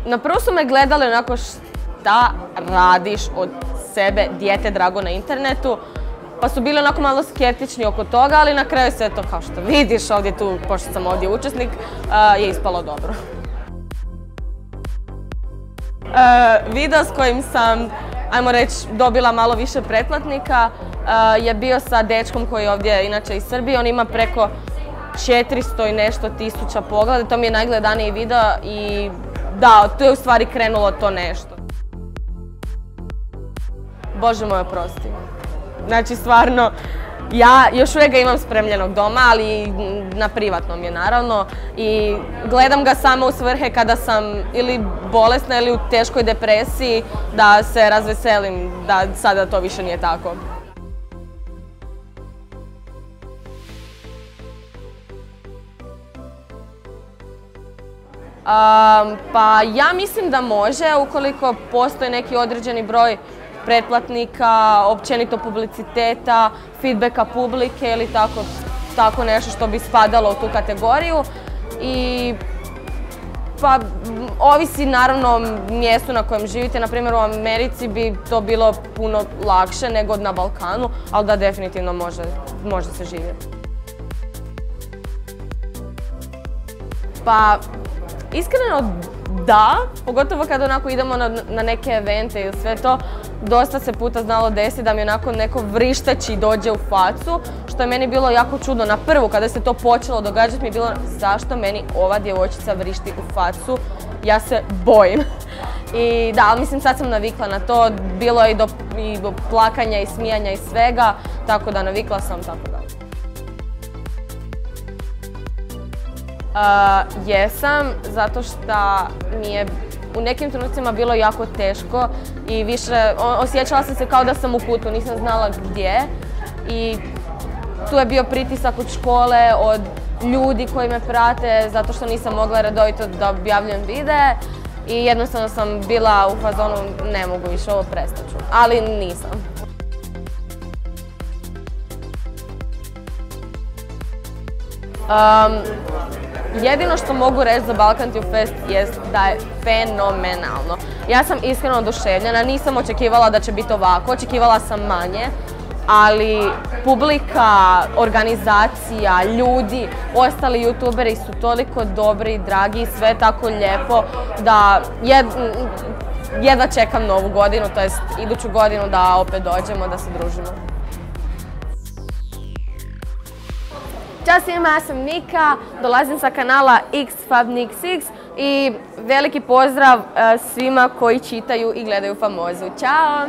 Na prvo su me gledali onako šta radiš od sebe, dijete drago na internetu, pa su bili onako malo skeptični oko toga, ali na kraju sve to kao što vidiš ovdje tu, pošto sam ovdje učesnik, je ispalo dobro. Video s kojim sam, ajmo reći, dobila malo više pretplatnika je bio sa dečkom koji je ovdje inače iz Srbije. On ima preko 400 i nešto tisuća pogleda, to mi je najgledaniji video i da, tu je u stvari krenulo to nešto. Bože moj, oprosti. Znači stvarno, ja još uvijek ga imam spremljenog doma, ali na privatnom je naravno i gledam ga samo u svrhe kada sam ili bolesna ili u teškoj depresiji da se razveselim, da sada to više nije tako. Pa ja mislim da može ukoliko postoji neki određeni broj pretplatnika, općenito publiciteta, feedbacka publike ili tako nešto što bi spadalo u tu kategoriju. I pa ovisi naravno mjestu na kojem živite, na primjer u Americi bi to bilo puno lakše nego na Balkanu, ali da definitivno može se živjeti. Pa iskreno da, pogotovo kad onako idemo na neke evente ili sve to, dosta se puta znalo desiti da mi onako neko vrišteći dođe u facu, što je meni bilo jako čudno. Na prvu, kada se to počelo događati, mi je bilo zašto meni ova djevojčica vrišti u facu, ja se bojim. I da, ali mislim sad sam navikla na to, bilo je i do plakanja i smijanja i svega, tako da navikla sam, tako da. Jesam, zato što mi je u nekim trenucima bilo jako teško i više osjećala sam se kao da sam u kutu, nisam znala gdje i tu je bio pritisak od škole, od ljudi koji me prate zato što nisam mogla redovito da objavljujem videe i jednostavno sam bila u fazonu ne mogu više, ovo prestat ću, ali nisam. Jedino što mogu reći za Balkan Tube Fest jest da je fenomenalno. Ja sam iskreno oduševljena, nisam očekivala da će biti ovako, očekivala sam manje, ali publika, organizacija, ljudi, ostali youtuberi su toliko dobri i dragi i sve tako lijepo da jedva čekam novu godinu, to jest iduću godinu da opet dođemo, da se družimo. Ćao svima, ja sam Nika, dolazim sa kanala XFabNik6 i veliki pozdrav svima koji čitaju i gledaju Famozu. Ćao!